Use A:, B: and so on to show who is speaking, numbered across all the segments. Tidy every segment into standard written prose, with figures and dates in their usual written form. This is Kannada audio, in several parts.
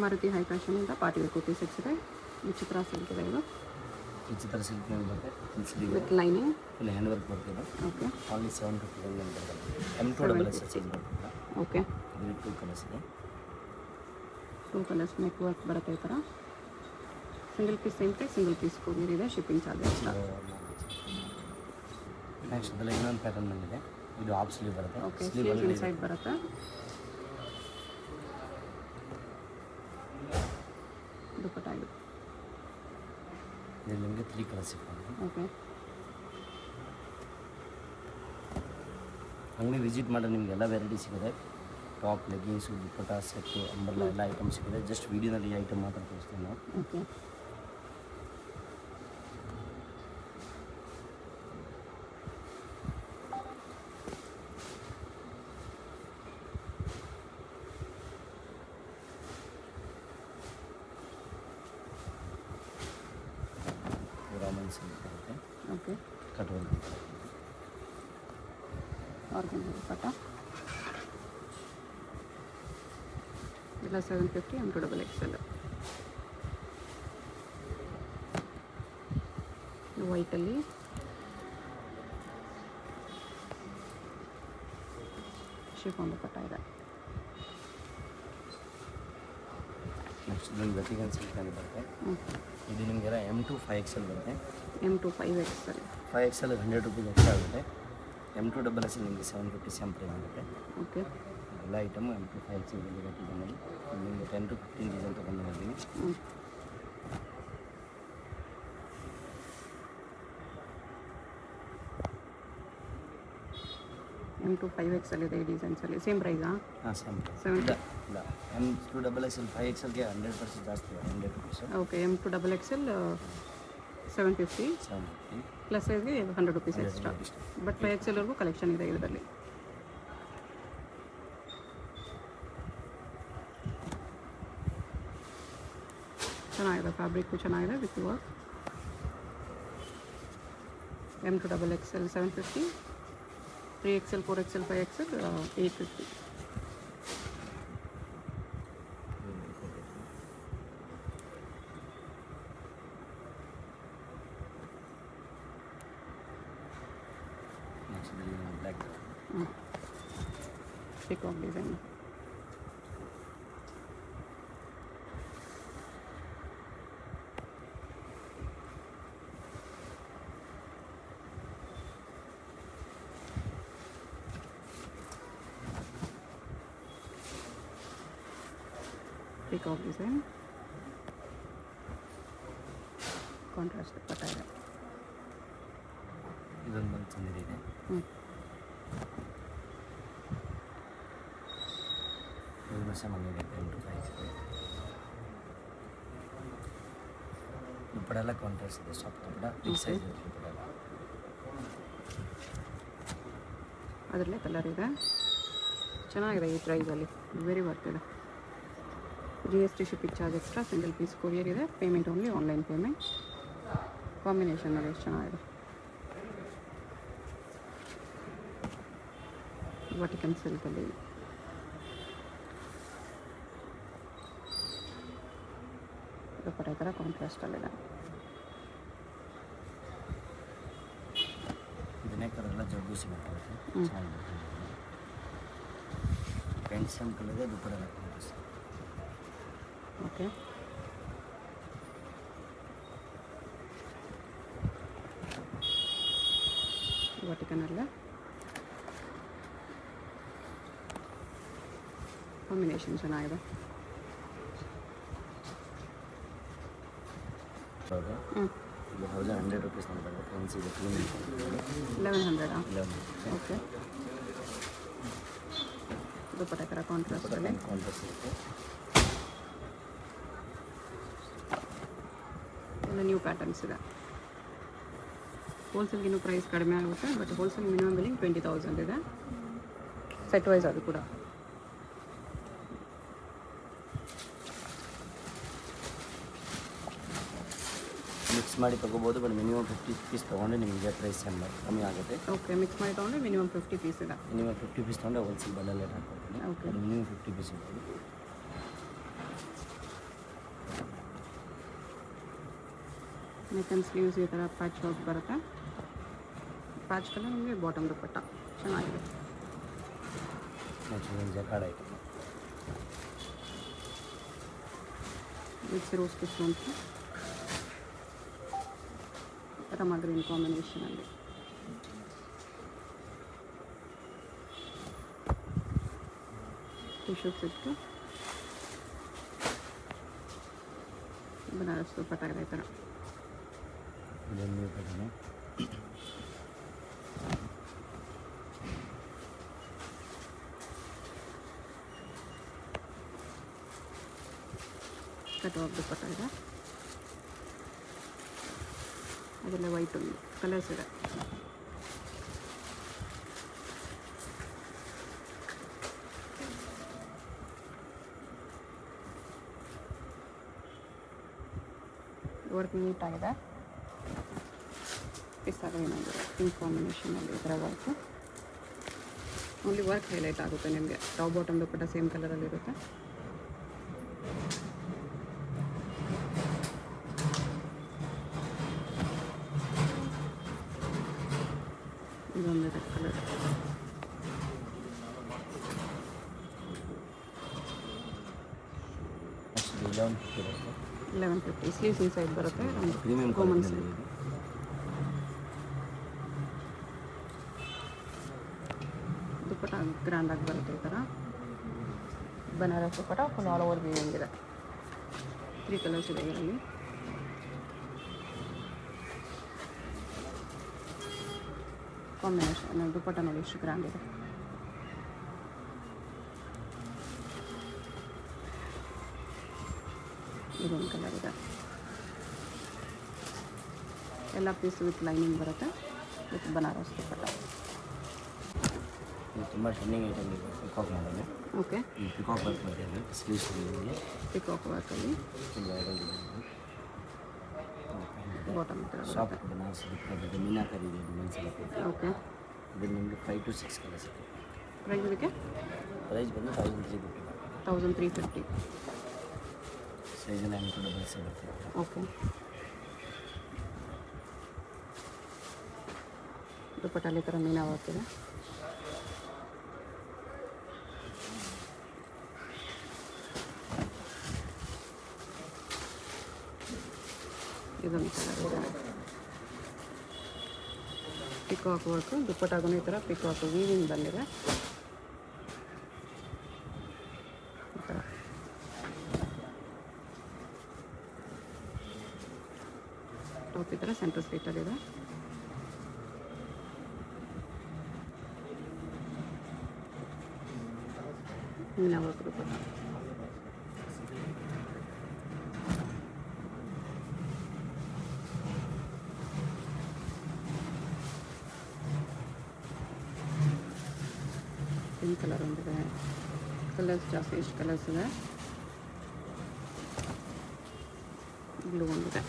A: ಮಾರುತಿ ಹೈ ಫ್ಯಾಷನಿಂದ ಪಾರ್ಟಿ ವೇರ್ ಕುರ್ತಿ ಸೆಟ್ಸ್ ಇದೆ. ವಿಚಿತ್ರ ಸಿಲ್ಕ್ ಇದೆ ಇದು.
B: ವಿಚಿತ್ರ ಸಿಲ್ಕ್ ಮೇಲೆ ಬರುತ್ತೆ
A: with lining
B: full hand work ಬರ್ತದೆ.
A: ಓಕೆ.
B: ಆನ್ಲಿ 750 ಅಂತ ಬರ್ತದೆ. M2 ಸೈಜ್ ಬರ್ತದೆ.
A: ಓಕೆ.
B: ಇದು 2 ಕಲರ್ಸ್ ಇದೆ.
A: 2 ಕಲರ್ಸ್ ನೆಕ್ ವರ್ಕ್ ಬರುತ್ತೆ ಈ ಥರ. Single piece same price, single piece courier ಇದೆ, ಶಿಪ್ಪಿಂಗ್ ಚಾರ್ಜ್ ಎಕ್ಸ್ಟ್ರಾ.
B: ನೆಕ್ಸ್ಟ್ ಇದರಲ್ಲಿ ಇನ್ನೊಂದು ಪ್ಯಾಟರ್ನ್ ಬಂದಿದೆ. ಇದು ಹಾಫ್ ಸ್ಲೀವ್ ಬರುತ್ತೆ.
A: ಓಕೆ. ಸ್ಲೀವ್ ಇನ್ಸೈಡ್ ಬರುತ್ತೆ. ದುಪ್ಪಟ್ಟ ಇದು.
B: ಇದರಲ್ಲಿ ನಿಮಗೆ 3 ಕಲರ್ಸ್ ಸಿಗ್ತದೆ.
A: ಓಕೆ.
B: ಅಂಗಡಿ ವಿಸಿಟ್ ಮಾಡಿದ್ರೆ ನಿಮ್ಗೆ ಎಲ್ಲ ವೆರೈಟಿ ಸಿಗುತ್ತೆ. ಟಾಪ್, ಲೆಗ್ಗಿಂಗ್ಸು, ದುಪ್ಪಟ್ಟ, ಸೆಟ್ಟು, ಅಂಬರ್ಲಾ ಎಲ್ಲ ಐಟಮ್ ಸಿಗುತ್ತೆ. ಜಸ್ಟ್ ವೀಡಿಯೋನಲ್ಲಿ ಈ ಐಟಮ್ ಮಾತ್ರ ತೋರಿಸ್ತೀವಿ ನಾವು.
A: ಓಕೆ.
B: ರಾಮನ್ ಸಿಲ್ಕ್ ಬರುತ್ತೆ.
A: ಓಕೆ.
B: ಕಟ್ ವರ್ಕ್
A: ಆರ್ಗನ್ಜಾ ದುಪ್ಪಟ್ಟ ಎಲ್ಲ 750 M2XL. ವೈಟಲ್ಲಿ ಶಿಫಾನ್ ದುಪ್ಪಟ್ಟ ಇದೆ.
B: ನೆಕ್ಸ್ಟ್ ಇದೊಂದು ವೆಟಿಗನ್ ಸಿಲ್ಕಲ್ಲಿ ಬರುತ್ತೆ. ಇದು ನಿಮಗೆಲ್ಲ M2 5XL ಬರುತ್ತೆ.
A: M2 5XL.
B: 5XL 100 rupees extra ಆಗುತ್ತೆ. M2XL ನಿಮಗೆ 750 ಸೇಮ್ ಪ್ರೈಸ್ ಆಗುತ್ತೆ.
A: ಓಕೆ.
B: ಎಲ್ಲ ಐಟಮು M2 5XL ವೆಟಿಗನಲ್ಲಿ ನಿಮಗೆ 10 to 15 ಡಿಸೈನ್ ತೊಗೊಂಡು ಬಂದಿದ್ದೀನಿ.
A: M2 5XL ಇದೆ ಈ ಡಿಸೈನ್ಸಲ್ಲಿ. ಸೇಮ್ ಪ್ರೈಸಾ?
B: ಹಾಂ, ಸೇಮ್ ಪ್ರೈಸ್.
A: 70.
B: ಇಲ್ಲ, M2XL 5XLಗೆ 100% ಜಾಸ್ತಿ 100 ರೂಪೀಸು.
A: ಓಕೆ. M2XL 750 ಪ್ಲಸ್ ಸೈಜ್ಗೆ 100 ರೂಪೀಸ್ ಎಕ್ಸ್ಟ್ರಾ. ಬಟ್ 5XLವರೆಗೂ ಕಲೆಕ್ಷನ್ ಇದೆ ಇದರಲ್ಲಿ. ಚೆನ್ನಾಗಿದೆ, ಫ್ಯಾಬ್ರಿಕ್ಕು ಚೆನ್ನಾಗಿದೆ with work. M2XL 750, 3XL 4XL 5XL 850.
B: Next black
A: peacock design. Peacock design contrast dupatta ಇದೆ.
B: ಇದೊಂದು ಬಂದು ತಂದಿದೆ. ಇದು ವರ್ಷ ಬಂದಿದೆ. M2 5XL ದುಪ್ಪಟ್ಟ ಎಲ್ಲ ಕಾಂಟ್ರಾಸ್ಟ್ ಇದೆ. Soft dupatta, big size dupatta.
A: ಅದರಲ್ಲೇ ಕಲರ್ ಇದೆ. ಚೆನ್ನಾಗಿದೆ ಈ ಪ್ರೈಸಲ್ಲಿ, ವೆರಿ ವರ್ತ್ ಇದೆ. GST shipping charge extra, single piece courier ಇದೆ, ಪೇಮೆಂಟ್ ಓನ್ಲಿ ಆನ್ಲೈನ್ ಪೇಮೆಂಟ್. ಕಾಂಬಿನೇಷನಲ್ಲಿ ಎಷ್ಟು ಚೆನ್ನಾಗಿದೆ. ವರ್ಟಿಕಲ್ ಸಿಲ್ಕಲ್ಲಿ ದುಪ್ಪಟ್ಟ ಈ ಥರ ಕಾಂಟ್ರಾಸ್ಟಲ್ಲಿದೆ.
B: ಇದನ್ನೇ ಕಲರೆಲ್ಲ ಜಗ್ಗು ಸಿಗುತ್ತೆ. ಚೆನ್ನಾಗಿರುತ್ತೆ. ಪೆಂಟ್ ಸೇಮ್ ಕಲರ್, ದುಪ್ಪಟ್ಟ ಎಲ್ಲ ಕಾಂಟ್ರಾಸ್ಟ್.
A: ಓಕೆ. ವರ್ಟಿಕನಲ್ಲ ಕಾಂಬಿನೇಷನ್ ಚೆನ್ನಾಗಿದೆ.
B: ಹೌದು. ಇದು 1100 ರೂಪೀಸ್ ಅಂತ ಬರುತ್ತೆ. ಒಂದು ಸೀರೆ
A: 1100. ಓಕೆ. ದುಪ್ಪಟ್ಟ ಥರ ಕಾಂಟ್ರಾಸ್ಟಲ್ಲಿ
B: ಕಾಂಟ್ರಾಸ್ಟ್ ಇರುತ್ತೆ.
A: ಎಲ್ಲ ನ್ಯೂ ಪ್ಯಾಟರ್ನ್ಸ್ ಇದೆ. ಹೋಲ್ಸೇಲ್ಗೆ ಇನ್ನೂ ಪ್ರೈಸ್ ಕಡಿಮೆ ಆಗುತ್ತೆ, ಬಟ್ ಹೋಲ್ಸೇಲ್ ಮಿನಿಮಮ್ ಬಿಲ್ಲಿಂಗ್ 20,000 ಇದೆ. ಸೆಟ್ ವೈಸ್ ಅದು ಕೂಡ.
B: ಮಿಕ್ಸ್ ಮಾಡಿ ತೊಗೋಬೋದು, ಬಟ್ ಮಿನಿಮಮ್ 50 ಪೀಸ್ ತೊಗೊಂಡ್ರೆ ನಿಮಗೆ ಪ್ರೈಸ್ ಕಮ್ಮಿ ಆಗುತ್ತೆ.
A: ಓಕೆ. ಮಿಕ್ಸ್ ಮಾಡಿ ತೊಗೊಂಡ್ರೆ ಮಿನಿಮಮ್ 50 ಪೀಸ್ ಇದೆ.
B: ಮಿನಿಮಮ್ 50 ಪೀಸ್ ತೊಗೊಂಡ್ರೆ ಹೋಲ್ಸೇಲ್ ಬಲ್ಲಲ್ಲೇ ಹಾಕ್ಕೊಡ್ತೀನಿ.
A: ಓಕೆ.
B: ಮಿನಿಮಮ್ 50 ಪೀಸ್ ಇರ್ಬೋದು.
A: ನೆಕ್ ಆ್ಯಂಡ್ ಸ್ಲೀವ್ಸ್ ಈ ಥರ ಪ್ಯಾಚ್ ವರ್ಕ್ ಬರುತ್ತೆ. ಪ್ಯಾಚ್ ಕಲರ್ ನಿಮಗೆ ಬಾಟಮ್ ದುಪ್ಪಟ್ಟ ಚೆನ್ನಾಗಿದೆ.
B: ನೆಕ್ಸ್ಟ್ ಒಂದು ಜಕಾರ್ಡ್ ಐಟಮ್
A: ವಿತ್ ರೋಸ್ ಪಿಸ್ ಉಂಟು ರಮ ಗ್ರೀನ್ ಕಾಂಬಿನೇಷನಲ್ಲಿ. ಟಿಶ್ಯೂ ಸಿಕ್ಕು ಬನಾರಸ್ ದುಪ್ಪಟ್ಟ ಇದೆ ಈ ಥರ.
B: ಇದೊಂದು ಪ್ಯಾಟರ್ನು
A: ಕಟ್ವಾಗ್ ದುಪ್ಪಟ್ಟ ಇದೆ. ಅದೆಲ್ಲ ವೈಟ್ ಒಂದು ಕಲರ್ಸ್ ಇದೆ. ವರ್ಕ್ ನೀಟಾಗಿದೆ. ಪಿಸ್ತಾ ಗ್ರೀನ್ ಆಗಿದೆ ಪಿಂಕ್ ಕಾಂಬಿನೇಷನಲ್ಲಿ ಈ ಥರ ವರ್ಕು. ಓನ್ಲಿ ವರ್ಕ್ ಹೈಲೈಟ್ ಆಗುತ್ತೆ ನಿಮಗೆ. ಟಾಪ್ ಬಾಟಮ್ ದುಪ್ಪಟ್ಟ ಸೇಮ್ ಕಲರಲ್ಲಿರುತ್ತೆ. ಇದೊಂದು ರೆಡ್ ಕಲರ್.
B: ನೆಕ್ಸ್ಟ್ 1150 ಬರುತ್ತೆ.
A: 1150 ಸ್ಲೀವ್ಸ್ ಇನ್ಸೈಡ್ ಬರುತ್ತೆ.
B: Premium
A: common
B: quality
A: silk. Dupatta ಗ್ರ್ಯಾಂಡಾಗಿ ಬರುತ್ತೆ ಈ ಥರ. Banaras dupatta full all over weaving ಇದೆ. 3 ಕಲರ್ಸ್ ಇದೆ ಇದರಲ್ಲಿ. ಕಾಂಬಿನೇಷನ್ ದುಪ್ಪಟ್ಟ ನೋಡಿ ಎಷ್ಟು ಗ್ರ್ಯಾಂಡ್ ಇದೆ. ಇದೊಂದು ಕಲರ್ ಇದೆ. ಎಲ್ಲ ಪೀಸ್ ವಿತ್ ಲೈನಿಂಗ್ ಬರುತ್ತೆ ವಿತ್ ಬನಾರಸ್ ದುಪ್ಪಟ್ಟ.
B: ಇದು ತುಂಬ ಟ್ರೆಂಡಿಂಗ್ ಐಟಮ್ ಇದೆ. ಪಿಕಾಕ್ ಮಾಡೋದು.
A: ಓಕೆ,
B: ಈ ಪಿಕಾಕ್ ವರ್ಕ್ ಮಾಡಿದ್ದಾರೆ ಸ್ಲೀವ್ಸ್ ನಿಮಗೆ
A: ಪಿಕಾಕ್ ವರ್ಕಲ್ಲಿ
B: ಫುಲ್ ವೈರಲ್ ಇದೆ.
A: ಬಾಟಮ್ ಥರ
B: ಸಾಫ್ಟ್
A: ಬರುತ್ತೆ.
B: ಬನಾರಸ್ ದುಪ್ಪಟ್ಟ ಮೀನಾಕರಿ ಇದೆ ಡಿಸೈನ್ಸ್ ಎಲ್ಲ ಕೊಟ್ಟು.
A: ಓಕೆ,
B: ಇದು ನಿಮಗೆ 5 to 6 ಕಲರ್ಸ್ ಇದೆ.
A: ಪ್ರೈಸ್ ಇದಕ್ಕೆ
B: ಪ್ರೈಸ್ ಬಂದು 1350.
A: 1350.
B: ಸೈಜ್ 9 to 7 ಬರುತ್ತೆ.
A: ಓಕೆ, ದುಪ್ಪಟ್ಟಲ್ಲಿ ಈ ಥರ ಮೀನಾ ವರ್ಕ್ ಇದೆ. ಇದೊಂದು ಕಲರ್ ಇದೆ. ಪಿಕಾಕ್ ವರ್ಕು ದುಪ್ಪಟ್ಟಾಗೂ ಈ ಥರ ಪಿಕಾಕ್ ವೀವಿಂಗ್ ಬಂದಿದೆ ಈ ಥರ. ಟಾಪ್ ಈ ಥರ ಸೆಂಟರ್ ಸ್ಲೀಟಲ್ಲಿದೆ. ಮೀನಾ ವರ್ಕ್ ದುಪ್ಪಟ್ಟ. ಪಿಂಕ್ ಕಲರ್ ಒಂದಿದೆ. ಕಲರ್ಸ್ ಜಾಸ್ತಿ ಎಷ್ಟು ಕಲರ್ಸ್ ಇದೆ. ಬ್ಲೂ ಒಂದಿದೆ.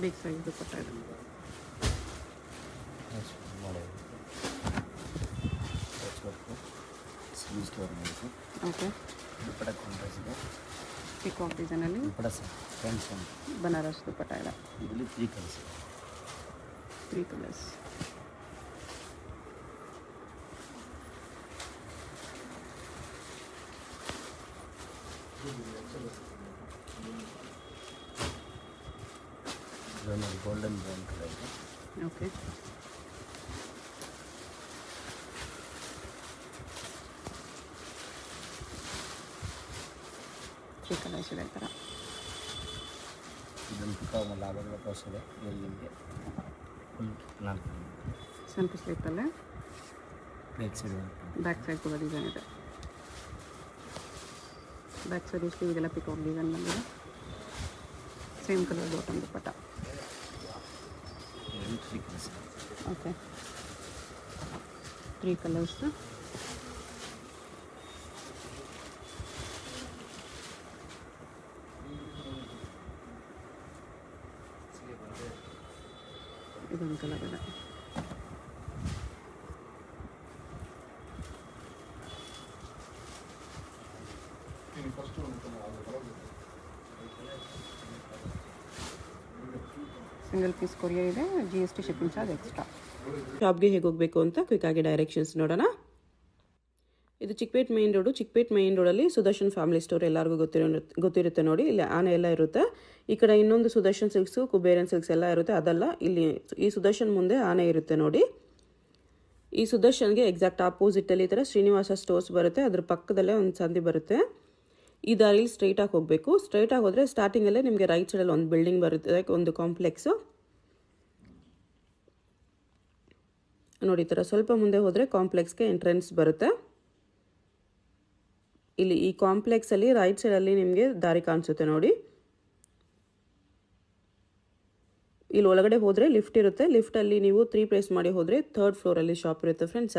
A: ಬಿಗ್ ಸೈಜ್ ದುಪ್ಪಟ್ಟ ಇದೆ.
B: ನೆಕ್ಸ್ಟ್ ಮಾಡೋದು ವರ್ಕು ಸ್ಲೀವ್ಸ್ ವರ್ಕ್ ಮಾಡಬೇಕು.
A: ಓಕೆ,
B: ದುಪ್ಪಟ್ಟ ಕಾಂಟ್ರಾಸ್ಟ್ ಇದೆ.
A: ಪಿಕಾಕ್ ಡಿಸೈನಲ್ಲಿ
B: ದುಪ್ಪಟ್ಟ ಸರ್ ಫ್ರೆಂಡ್ಸ್ ಒಂದು
A: ಬನಾರಸ್ ದುಪ್ಪಟ್ಟ ಇದೆ.
B: ಇದರಲ್ಲಿ 3 ಕಲರ್ಸ್ ಇದೆ.
A: 3 ಕಲರ್ಸ್.
B: ಇದೊಂದು ಗೋಲ್ಡನ್ ಬ್ರೌನ್ ಕಲರ್ ಇದೆ.
A: ಓಕೆ, ತ್ರೀ ಕಲರ್ಸ್ ಇದೆ ಈ ಥರ.
B: ಇದೊಂದು ಪಿಕಾಕ್ ಲಾಭದ ಪ್ಲಸ್ ಇದೆ. ಇಲ್ಲಿ ನಿಮಗೆ ಫುಲ್ 4
A: ಸೆಂಟರ್ ಸ್ಲೀಪಲ್ಲೇ
B: back side work.
A: Back side ಕೂಡ ಡಿಸೈನ್ ಇದೆ. ಬ್ಯಾಕ್ ಸೈಡ್ ಸ್ಲೀವ್ಗೆಲ್ಲ ಪಿಕಾಕ್ ಡಿಸೈನ್ ಬಂದಿದೆ. Same colour bottom dupatta.
B: ಇದರಲ್ಲಿ 3 ಕಲರ್ಸ್ ಇದೆ.
A: Okay, 3 colours. ಇದೊಂದು ಕಲರ್ ಇದೆ. ಸಿಂಗಲ್ ಪೀಸ್ ಕೊರಿಯರ್ ಇದೆ, GST ಶಿಪ್ಪಿಂಗ್ ಚಾರ್ಜ್ ಎಕ್ಸ್ಟ್ರಾ.
C: ಶಾಪ್ಗೆ ಹೇಗೆ ಹೋಗಬೇಕು ಅಂತ ಕ್ವಿಕ್ಕಾಗಿ ಡೈರೆಕ್ಷನ್ಸ್ ನೋಡೋಣ. ಇದು ಚಿಕ್ಕಪೇಟ್ ಮೇನ್ ರೋಡಲ್ಲಿ ಸುದರ್ಶನ್ ಫ್ಯಾಮಿಲಿ ಸ್ಟೋರ್ ಎಲ್ಲರಿಗೂ ಗೊತ್ತಿರುತ್ತೆ ನೋಡಿ. ಇಲ್ಲಿ ಆನೆ ಎಲ್ಲ ಇರುತ್ತೆ. ಈ ಕಡೆ ಇನ್ನೊಂದು ಸುದರ್ಶನ್ ಸಿಲ್ಕ್ಸು, ಕುಬೇರನ್ ಸಿಲ್ಕ್ಸ್ ಎಲ್ಲ ಇರುತ್ತೆ. ಅದಲ್ಲ, ಇಲ್ಲಿ ಈ ಸುದರ್ಶನ್ ಮುಂದೆ ಆನೆ ಇರುತ್ತೆ ನೋಡಿ. ಈ ಸುದರ್ಶನ್ಗೆ ಎಕ್ಸಾಕ್ಟ್ ಆಪೋಸಿಟಲ್ಲಿ ಈ ಥರ ಶ್ರೀನಿವಾಸ ಸ್ಟೋರ್ಸ್ ಬರುತ್ತೆ. ಅದ್ರ ಪಕ್ಕದಲ್ಲೇ ಒಂದು ಸಂದಿ ಬರುತ್ತೆ. ಈ ದಾರಿಲಿ ಸ್ಟ್ರೈಟಾಗಿ ಹೋಗಬೇಕು. ಸ್ಟ್ರೈಟಾಗಿ ಹೋದರೆ ಸ್ಟಾರ್ಟಿಂಗಲ್ಲೇ ನಿಮಗೆ ರೈಟ್ ಸೈಡಲ್ಲಿ ಒಂದು ಬಿಲ್ಡಿಂಗ್ ಬರುತ್ತೆ, ಒಂದು ಕಾಂಪ್ಲೆಕ್ಸು ನೋಡಿ. ಈ ಥರ ಸ್ವಲ್ಪ ಮುಂದೆ ಹೋದರೆ ಕಾಂಪ್ಲೆಕ್ಸ್ಗೆ ಎಂಟ್ರೆನ್ಸ್ ಬರುತ್ತೆ. ಇಲ್ಲಿ ಈ ಕಾಂಪ್ಲೆಕ್ಸಲ್ಲಿ ರೈಟ್ ಸೈಡಲ್ಲಿ ನಿಮಗೆ ದಾರಿ ಕಾಣಿಸುತ್ತೆ ನೋಡಿ. ಇಲ್ಲಿ ಒಳಗಡೆ ಹೋದರೆ ಲಿಫ್ಟ್ ಇರುತ್ತೆ. ಲಿಫ್ಟಲ್ಲಿ ನೀವು 3 ಪ್ಲೇಸ್ ಮಾಡಿ ಹೋದರೆ 3rd ಫ್ಲೋರಲ್ಲಿ ಶಾಪ್ ಇರುತ್ತೆ ಫ್ರೆಂಡ್ಸ್.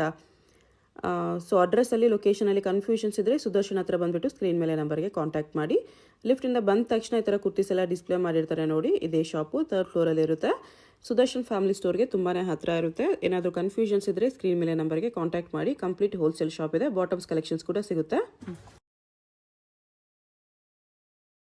C: ಸೊ ಅಡ್ರೆಸ್ಸಲ್ಲಿ ಲೊಕೇಶನಲ್ಲಿ ಕನ್ಫ್ಯೂಷನ್ಸ್ ಇದ್ದರೆ ಸುದರ್ಶನ್ ಹತ್ರ ಬಂದುಬಿಟ್ಟು ಸ್ಕ್ರೀನ್ ಮೇಲೆ ನಂಬರ್ಗೆ ಕಾಂಟ್ಯಾಕ್ಟ್ ಮಾಡಿ. ಲಿಫ್ಟಿಂದ ಬಂದ ತಕ್ಷಣ ಈ ಥರ ಕುರ್ತೀಸ್ ಎಲ್ಲ ಡಿಸ್ಪ್ಲೇ ಮಾಡಿರ್ತಾರೆ ನೋಡಿ. ಇದೇ ಶಾಪು 3rd ಫ್ಲೋರಲ್ಲಿ ಇರುತ್ತೆ. ಸುದರ್ಶನ್ ಫ್ಯಾಮಿಲಿ ಸ್ಟೋರ್ಗೆ ತುಂಬಾ ಹತ್ತಿರ ಇರುತ್ತೆ. ಏನಾದರೂ ಕನ್ಫ್ಯೂಷನ್ಸ್ ಇದ್ದರೆ ಸ್ಕ್ರೀನ್ ಮೇಲೆ ನಂಬರ್ಗೆ ಕಾಂಟ್ಯಾಕ್ಟ್ ಮಾಡಿ. ಕಂಪ್ಲೀಟ್ ಹೋಲ್ಸೇಲ್ ಶಾಪ್ ಇದೆ. ಬಾಟಮ್ಸ್ ಕಲೆಕ್ಷನ್ಸ್ ಕೂಡ ಸಿಗುತ್ತೆ.